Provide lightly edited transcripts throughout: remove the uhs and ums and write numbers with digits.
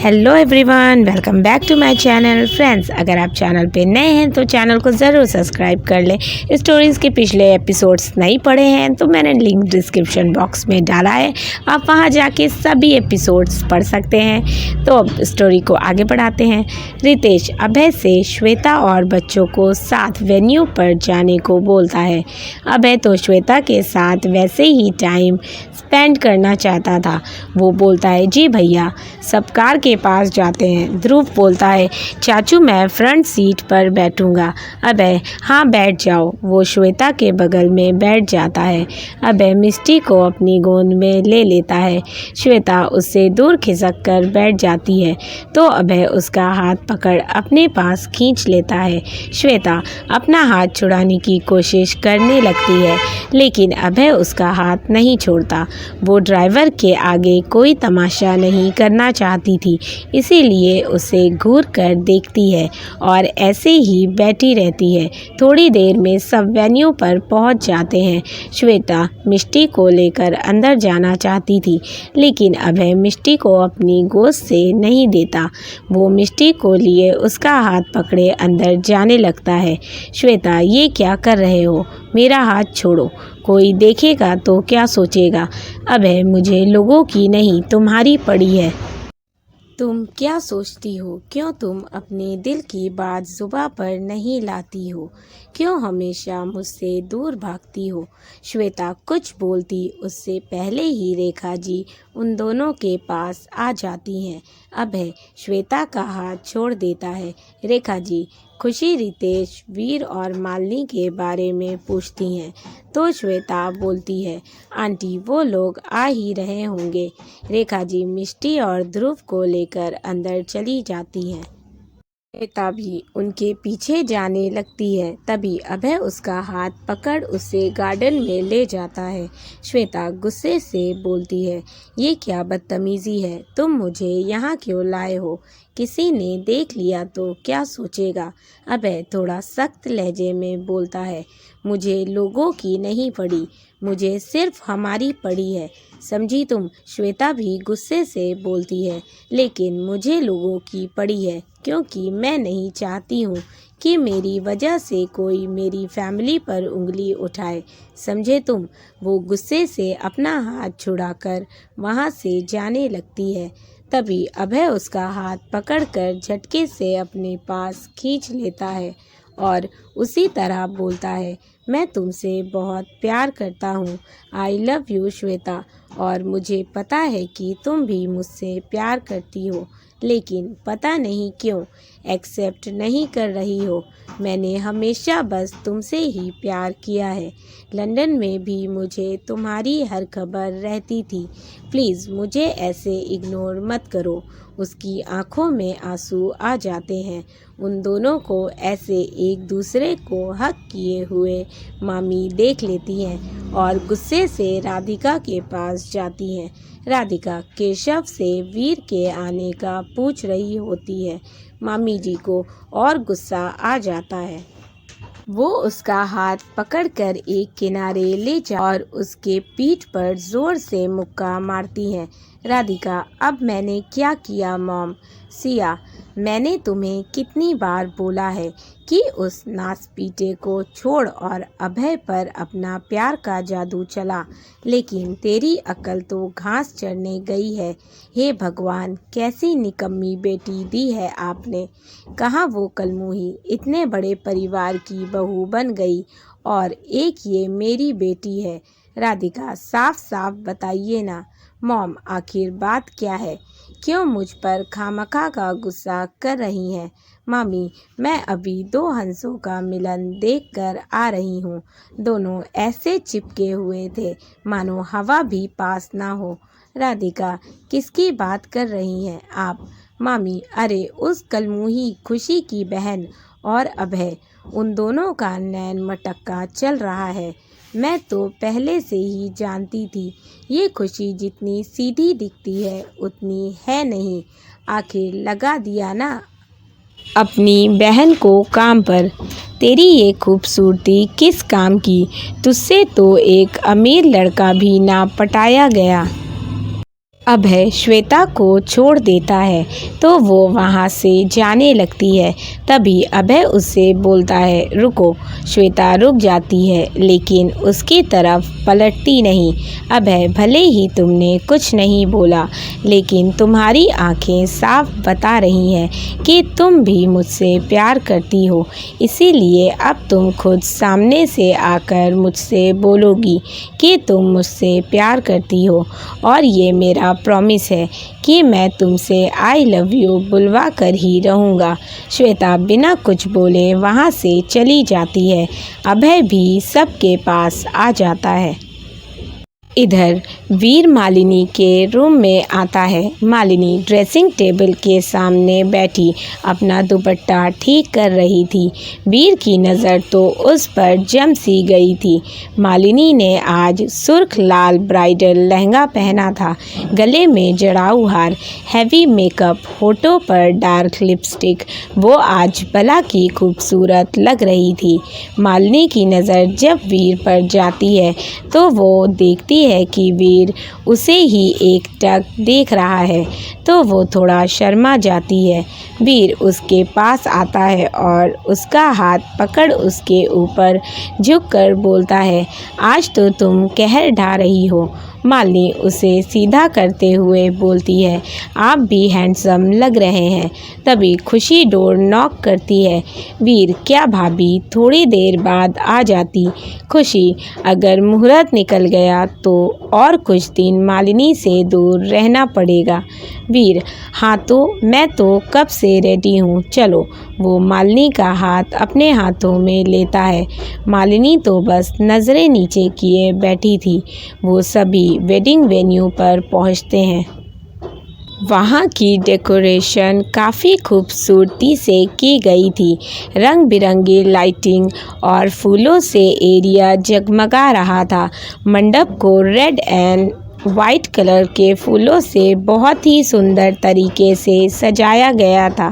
Hello everyone, welcome back to my channel. Friends, अगर आप channel पे नए हैं तो चैनल को ज़रूर सब्सक्राइब कर लें। स्टोरीज़ के पिछले एपिसोड्स नहीं पढ़े हैं तो मैंने लिंक डिस्क्रिप्शन बॉक्स में डाला है, आप वहां जाके सभी एपिसोड्स पढ़ सकते हैं। तो अब स्टोरी को आगे बढ़ाते हैं। रितेश अभय से श्वेता और बच्चों को साथ वेन्यू पर जाने को बोलता है। अभय तो श्वेता के साथ वैसे ही टाइम स्पेंड करना चाहता था। वो बोलता है, जी भैया, सब कार के पास जाते हैं। ध्रुव बोलता है, चाचू मैं फ्रंट सीट पर बैठूंगा। अभय, हाँ बैठ जाओ। वो श्वेता के बगल में बैठ जाता है। अभय मिष्टी को अपनी गोद में ले लेता है। श्वेता उससे दूर खिसक कर बैठ जाती है तो अभय उसका हाथ पकड़ अपने पास खींच लेता है। श्वेता अपना हाथ छुड़ाने की कोशिश करने लगती है लेकिन अभय उसका हाथ नहीं छोड़ता। वो ड्राइवर के आगे कोई तमाशा नहीं करना चाहती थी, इसीलिए उसे घूर कर देखती है और ऐसे ही बैठी रहती है। थोड़ी देर में सब वेन्यू पर पहुंच जाते हैं। श्वेता मिष्टी को लेकर अंदर जाना चाहती थी लेकिन अभय मिष्टी को अपनी गोद से नहीं देता। वो मिष्टी को लिए उसका हाथ पकड़े अंदर जाने लगता है। श्वेता, ये क्या कर रहे हो? मेरा हाथ छोड़ो, कोई देखेगा तो क्या सोचेगा? अभय, मुझे लोगों की नहीं तुम्हारी पड़ी है। तुम क्या सोचती हो? क्यों तुम अपने दिल की बात जुबां पर नहीं लाती हो? क्यों हमेशा मुझसे दूर भागती हो? श्वेता कुछ बोलती उससे पहले ही रेखा जी उन दोनों के पास आ जाती हैं। अभय श्वेता का हाथ छोड़ देता है। रेखा जी खुशी, रितेश, वीर और मालिनी के बारे में पूछती हैं तो श्वेता बोलती है, आंटी वो लोग आ ही रहे होंगे। रेखा जी मिष्टी और ध्रुव को लेकर अंदर चली जाती हैं। श्वेता भी उनके पीछे जाने लगती है। तभी अभय उसका हाथ पकड़ उसे गार्डन में ले जाता है। श्वेता गुस्से से बोलती है, ये क्या बदतमीजी है? तुम मुझे यहाँ क्यों लाए हो? किसी ने देख लिया तो क्या सोचेगा? अभय थोड़ा सख्त लहजे में बोलता है, मुझे लोगों की नहीं पड़ी, मुझे सिर्फ हमारी पड़ी है, समझी तुम? श्वेता भी गुस्से से बोलती है, लेकिन मुझे लोगों की पड़ी है क्योंकि मैं नहीं चाहती हूँ कि मेरी वजह से कोई मेरी फैमिली पर उंगली उठाए, समझे तुम? वो गुस्से से अपना हाथ छुड़ाकर वहाँ से जाने लगती है। तभी अभय उसका हाथ पकड़कर झटके से अपने पास खींच लेता है और उसी तरह बोलता है, मैं तुमसे बहुत प्यार करता हूँ। आई लव यू श्वेता, और मुझे पता है कि तुम भी मुझसे प्यार करती हो, लेकिन पता नहीं क्यों एक्सेप्ट नहीं कर रही हो। मैंने हमेशा बस तुमसे ही प्यार किया है। लंदन में भी मुझे तुम्हारी हर खबर रहती थी। प्लीज़ मुझे ऐसे इग्नोर मत करो। उसकी आंखों में आंसू आ जाते हैं। उन दोनों को ऐसे एक दूसरे को हक किए हुए मामी देख लेती हैं और गुस्से से राधिका के पास जाती हैं। राधिका केशव से वीर के आने का पूछ रही होती है। मामी जी को और गुस्सा आ जाता है। वो उसका हाथ पकड़कर एक किनारे ले जा और उसके पीठ पर जोर से मुक्का मारती हैं। राधिका, अब मैंने क्या किया मॉम? सिया, मैंने तुम्हें कितनी बार बोला है कि उस नासपीटे को छोड़ और अभय पर अपना प्यार का जादू चला, लेकिन तेरी अकल तो घास चढ़ने गई है। हे भगवान, कैसी निकम्मी बेटी दी है आपने। कहाँ वो कलमुही इतने बड़े परिवार की बहू बन गई और एक ये मेरी बेटी है। राधिका, साफ साफ बताइए ना मॉम, आखिर बात क्या है? क्यों मुझ पर खामखा का गुस्सा कर रही हैं? मामी, मैं अभी दो हंसों का मिलन देखकर आ रही हूँ। दोनों ऐसे चिपके हुए थे मानो हवा भी पास ना हो। राधिका, किसकी बात कर रही हैं आप? मामी, अरे उस कलमुही खुशी की बहन और अभय, उन दोनों का नैन मटक्का चल रहा है। मैं तो पहले से ही जानती थी। ये खुशी जितनी सीधी दिखती है उतनी है नहीं। आखिर लगा दिया ना अपनी बहन को काम पर। तेरी ये खूबसूरती किस काम की? तुझसे तो एक अमीर लड़का भी ना पटाया गया। अभय श्वेता को छोड़ देता है तो वो वहाँ से जाने लगती है। तभी अभय उससे बोलता है रुको। श्वेता रुक जाती है लेकिन उसकी तरफ पलटती नहीं। अभय भले ही तुमने कुछ नहीं बोला लेकिन तुम्हारी आंखें साफ बता रही हैं कि तुम भी मुझसे प्यार करती हो, इसीलिए अब तुम खुद सामने से आकर मुझसे बोलोगी कि तुम मुझसे प्यार करती हो। और ये मेरा प्रॉमिस है कि मैं तुमसे आई लव यू बुलवा कर ही रहूँगा। श्वेता बिना कुछ बोले वहाँ से चली जाती है। अभय भी सबके पास आ जाता है। इधर वीर मालिनी के रूम में आता है। मालिनी ड्रेसिंग टेबल के सामने बैठी अपना दुपट्टा ठीक कर रही थी। वीर की नज़र तो उस पर जम सी गई थी। मालिनी ने आज सुर्ख लाल ब्राइडल लहंगा पहना था, गले में जड़ाऊ हार, हैवी मेकअप, होठों पर डार्क लिपस्टिक। वो आज भला की खूबसूरत लग रही थी। मालिनी की नज़र जब वीर पर जाती है तो वो देखती है कि वीर उसे ही एक टक देख रहा है तो वो थोड़ा शर्मा जाती है। वीर उसके पास आता है और उसका हाथ पकड़ उसके ऊपर झुककर बोलता है आज तो तुम कहर ढा रही हो। मालिनी उसे सीधा करते हुए बोलती है आप भी हैंडसम लग रहे हैं। तभी खुशी डोर नॉक करती है। वीर क्या भाभी थोड़ी देर बाद आ जाती। खुशी अगर मुहूर्त निकल गया तो और कुछ दिन मालिनी से दूर रहना पड़ेगा। वीर हाँ तो मैं तो कब से रेडी हूँ, चलो। वो मालिनी का हाथ अपने हाथों में लेता है। मालिनी तो बस नज़रें नीचे किए बैठी थी। वो सभी वेडिंग वेन्यू पर पहुँचते हैं। वहाँ की डेकोरेशन काफ़ी खूबसूरती से की गई थी। रंग बिरंगी लाइटिंग और फूलों से एरिया जगमगा रहा था। मंडप को रेड एंड वाइट कलर के फूलों से बहुत ही सुंदर तरीके से सजाया गया था।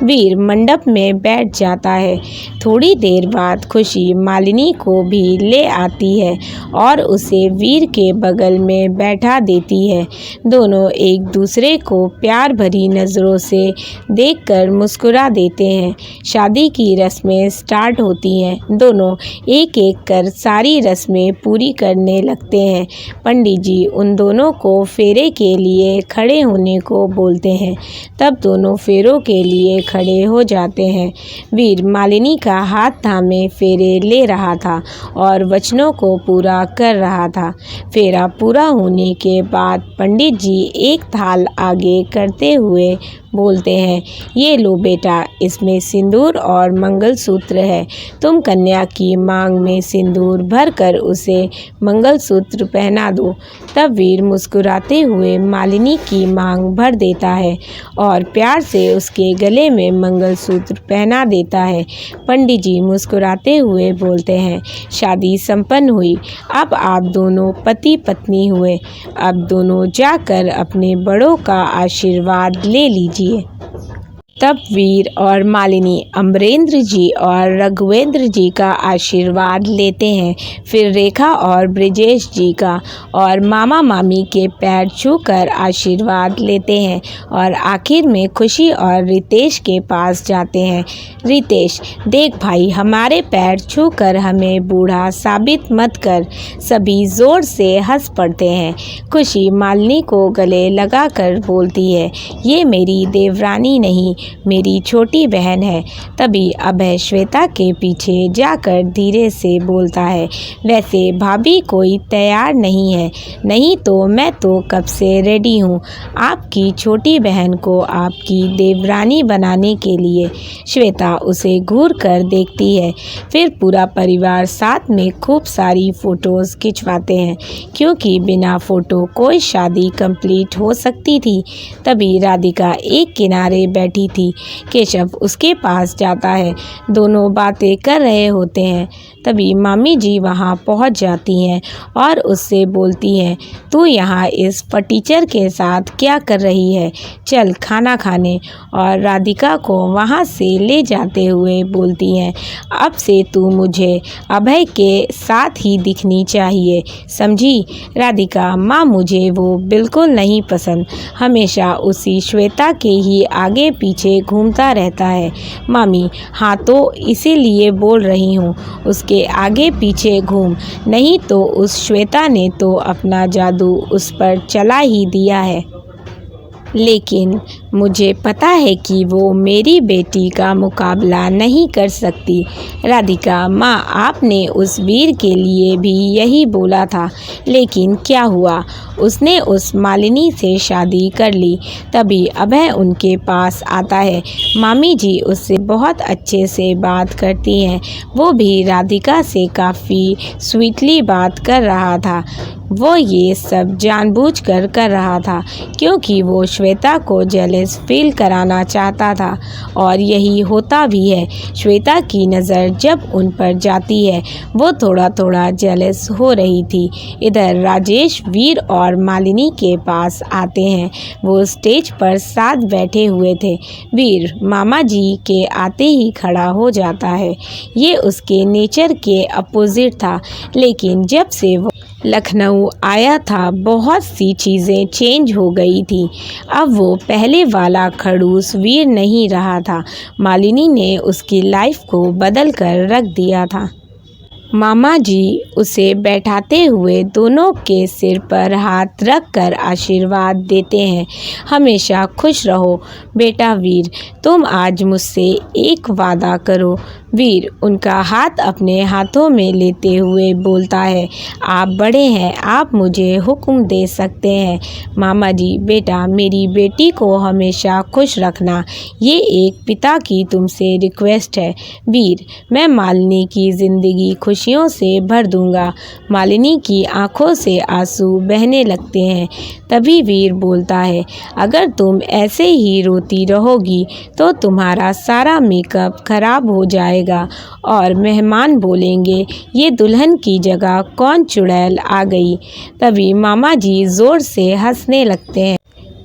वीर मंडप में बैठ जाता है। थोड़ी देर बाद खुशी मालिनी को भी ले आती है और उसे वीर के बगल में बैठा देती है। दोनों एक दूसरे को प्यार भरी नज़रों से देखकर मुस्कुरा देते हैं। शादी की रस्में स्टार्ट होती हैं। दोनों एक एक कर सारी रस्में पूरी करने लगते हैं। पंडित जी उन दोनों को फेरे के लिए खड़े होने को बोलते हैं। तब दोनों फेरों के लिए खड़े हो जाते हैं। वीर मालिनी का हाथ थामे फेरे ले रहा था और वचनों को पूरा कर रहा था। फेरा पूरा होने के बाद पंडित जी एक थाल आगे करते हुए बोलते हैं ये लो बेटा, इसमें सिंदूर और मंगलसूत्र है। तुम कन्या की मांग में सिंदूर भरकर उसे मंगलसूत्र पहना दो। तब वीर मुस्कुराते हुए मालिनी की मांग भर देता है और प्यार से उसके गले में मंगलसूत्र पहना देता है। पंडित जी मुस्कुराते हुए बोलते हैं शादी संपन्न हुई। अब आप दोनों पति पत्नी हुए। अब दोनों जाकर अपने बड़ों का आशीर्वाद ले लीजिए। तब वीर और मालिनी अमरेंद्र जी और रघुवेंद्र जी का आशीर्वाद लेते हैं, फिर रेखा और ब्रिजेश जी का, और मामा मामी के पैर छूकर आशीर्वाद लेते हैं और आखिर में खुशी और रितेश के पास जाते हैं। रितेश देख भाई, हमारे पैर छूकर हमें बूढ़ा साबित मत कर। सभी ज़ोर से हंस पड़ते हैं। खुशी मालिनी को गले लगाकर बोलती है ये मेरी देवरानी नहीं, मेरी छोटी बहन है। तभी अभय श्वेता के पीछे जाकर धीरे से बोलता है वैसे भाभी कोई तैयार नहीं है। नहीं तो मैं तो कब से रेडी हूँ आपकी छोटी बहन को आपकी देवरानी बनाने के लिए। श्वेता उसे घूर कर देखती है। फिर पूरा परिवार साथ में खूब सारी फ़ोटोज़ खिंचवाते हैं क्योंकि बिना फ़ोटो कोई शादी कंप्लीट हो सकती थी। तभी राधिका एक किनारे बैठी थी। केशव उसके पास जाता है, दोनों बातें कर रहे होते हैं। तभी मामी जी वहाँ पहुँच जाती हैं और उससे बोलती हैं, तू यहाँ इस फटीचर के साथ क्या कर रही है, चल खाना खाने। और राधिका को वहाँ से ले जाते हुए बोलती हैं, अब से तू मुझे अभय के साथ ही दिखनी चाहिए, समझी। राधिका, माँ मुझे वो बिल्कुल नहीं पसंद, हमेशा उसी श्वेता के ही आगे पीछे घूमता रहता है। मामी, हाँ तो इसीलिए बोल रही हूँ, उसके आगे पीछे घूम, नहीं तो उस श्वेता ने तो अपना जादू उस पर चला ही दिया है। लेकिन मुझे पता है कि वो मेरी बेटी का मुकाबला नहीं कर सकती। राधिका, माँ आपने उस वीर के लिए भी यही बोला था, लेकिन क्या हुआ, उसने उस मालिनी से शादी कर ली। तभी अभय उनके पास आता है। मामी जी उससे बहुत अच्छे से बात करती हैं, वो भी राधिका से काफ़ी स्वीटली बात कर रहा था। वो ये सब जानबूझकर कर रहा था क्योंकि वो श्वेता को जेलस फील कराना चाहता था, और यही होता भी है। श्वेता की नज़र जब उन पर जाती है, वो थोड़ा थोड़ा जेलस हो रही थी। इधर राजेश वीर और मालिनी के पास आते हैं। वो स्टेज पर साथ बैठे हुए थे। वीर मामा जी के आते ही खड़ा हो जाता है। ये उसके नेचर के अपोजिट था, लेकिन जब से वो लखनऊ आया था बहुत सी चीज़ें चेंज हो गई थी। अब वो पहले वाला खड़ूस वीर नहीं रहा था। मालिनी ने उसकी लाइफ को बदल कर रख दिया था। मामा जी उसे बैठाते हुए दोनों के सिर पर हाथ रख कर आशीर्वाद देते हैं। हमेशा खुश रहो बेटा वीर, तुम आज मुझसे एक वादा करो। वीर उनका हाथ अपने हाथों में लेते हुए बोलता है, आप बड़े हैं, आप मुझे हुक्म दे सकते हैं। मामा जी, बेटा मेरी बेटी को हमेशा खुश रखना, ये एक पिता की तुमसे रिक्वेस्ट है। वीर, मैं मालिनी की ज़िंदगी खुशियों से भर दूंगा। मालिनी की आंखों से आंसू बहने लगते हैं। तभी वीर बोलता है, अगर तुम ऐसे ही रोती रहोगी तो तुम्हारा सारा मेकअप खराब हो जाएगा और मेहमान बोलेंगे ये दुल्हन की जगह कौन चुड़ैल आ गई। तभी मामा जी ज़ोर से हंसने लगते हैं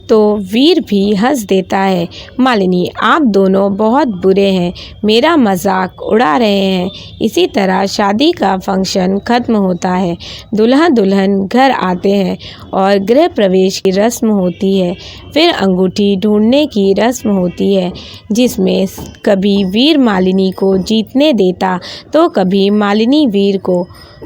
तो वीर भी हंस देता है। मालिनी, आप दोनों बहुत बुरे हैं, मेरा मजाक उड़ा रहे हैं। इसी तरह शादी का फंक्शन ख़त्म होता है। दूल्हा दुल्हन घर आते हैं और गृह प्रवेश की रस्म होती है। फिर अंगूठी ढूंढने की रस्म होती है, जिसमें कभी वीर मालिनी को जीतने देता तो कभी मालिनी वीर को।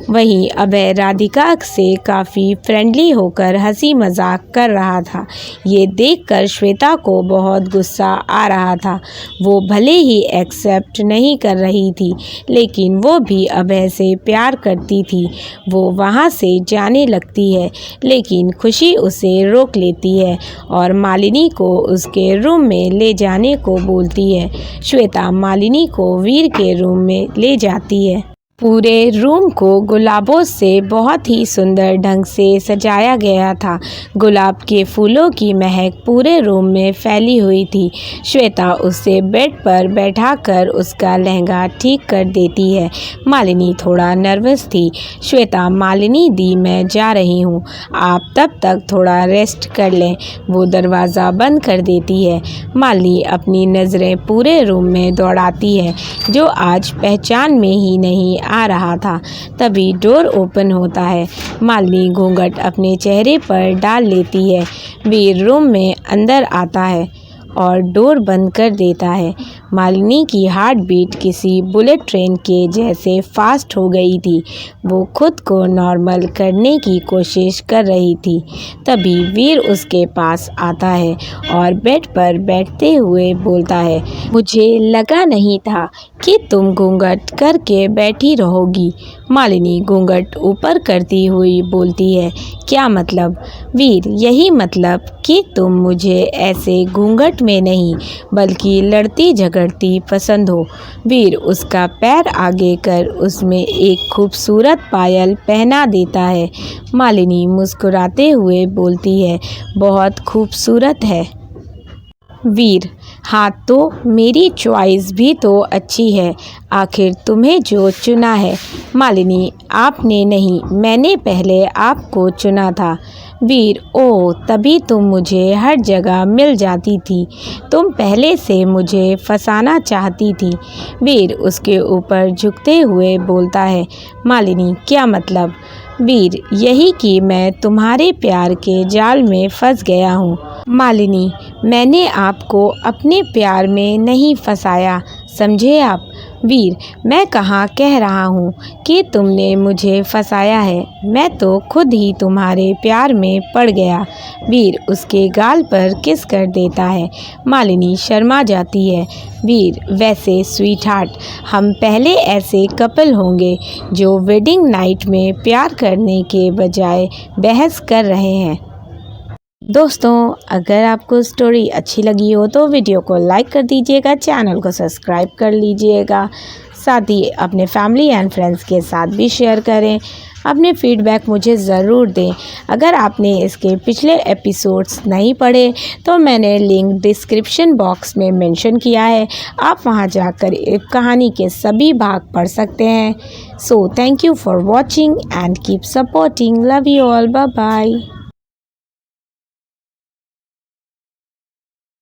वहीं अभय राधिका से काफ़ी फ्रेंडली होकर हंसी मजाक कर रहा था। ये देखकर श्वेता को बहुत गुस्सा आ रहा था। वो भले ही एक्सेप्ट नहीं कर रही थी, लेकिन वो भी अभय से प्यार करती थी। वो वहाँ से जाने लगती है, लेकिन खुशी उसे रोक लेती है और मालिनी को उसके रूम में ले जाने को बोलती है। श्वेता मालिनी को वीर के रूम में ले जाती है। पूरे रूम को गुलाबों से बहुत ही सुंदर ढंग से सजाया गया था। गुलाब के फूलों की महक पूरे रूम में फैली हुई थी। श्वेता उसे बेड पर बैठाकर उसका लहंगा ठीक कर देती है। मालिनी थोड़ा नर्वस थी। श्वेता, मालिनी दी, मैं जा रही हूँ, आप तब तक थोड़ा रेस्ट कर लें। वो दरवाज़ा बंद कर देती है। मालिनी अपनी नज़रें पूरे रूम में दौड़ाती है, जो आज पहचान में ही नहीं आ रहा था। तभी डोर ओपन होता है। मालिनी घूंघट अपने चेहरे पर डाल लेती है। वीर रूम में अंदर आता है और डोर बंद कर देता है। मालिनी की हार्ट बीट किसी बुलेट ट्रेन के जैसे फास्ट हो गई थी। वो खुद को नॉर्मल करने की कोशिश कर रही थी। तभी वीर उसके पास आता है और बेड पर बैठते हुए बोलता है, मुझे लगा नहीं था कि तुम घूंघट करके बैठी रहोगी। मालिनी घूंघट ऊपर करती हुई बोलती है, क्या मतलब? वीर, यही मतलब कि तुम मुझे ऐसे घूंघट में नहीं बल्कि लड़ती झगड़ती पसंद हो। वीर उसका पैर आगे कर उसमें एक खूबसूरत पायल पहना देता है। मालिनी मुस्कुराते हुए बोलती है, बहुत खूबसूरत है। वीर, हाँ तो मेरी चॉइस भी तो अच्छी है, आखिर तुम्हें जो चुना है। मालिनी, आपने नहीं, मैंने पहले आपको चुना था। वीर, ओह तभी तुम मुझे हर जगह मिल जाती थी, तुम पहले से मुझे फंसाना चाहती थी। वीर उसके ऊपर झुकते हुए बोलता है। मालिनी, क्या मतलब? वीर, यही कि मैं तुम्हारे प्यार के जाल में फंस गया हूँ। मालिनी, मैंने आपको अपने प्यार में नहीं फंसाया, समझे आप? वीर, मैं कहाँ कह रहा हूँ कि तुमने मुझे फंसाया है, मैं तो खुद ही तुम्हारे प्यार में पड़ गया। वीर उसके गाल पर किस कर देता है। मालिनी शर्मा जाती है। वीर, वैसे स्वीटहार्ट, हम पहले ऐसे कपल होंगे जो वेडिंग नाइट में प्यार करने के बजाय बहस कर रहे हैं। दोस्तों, अगर आपको स्टोरी अच्छी लगी हो तो वीडियो को लाइक कर दीजिएगा, चैनल को सब्सक्राइब कर लीजिएगा, साथ ही अपने फैमिली एंड फ्रेंड्स के साथ भी शेयर करें। अपने फीडबैक मुझे ज़रूर दें। अगर आपने इसके पिछले एपिसोड्स नहीं पढ़े तो मैंने लिंक डिस्क्रिप्शन बॉक्स में मेंशन किया है, आप वहां जाकर एक कहानी के सभी भाग पढ़ सकते हैं। So thank you for watching and keep supporting. Love you all, bye bye.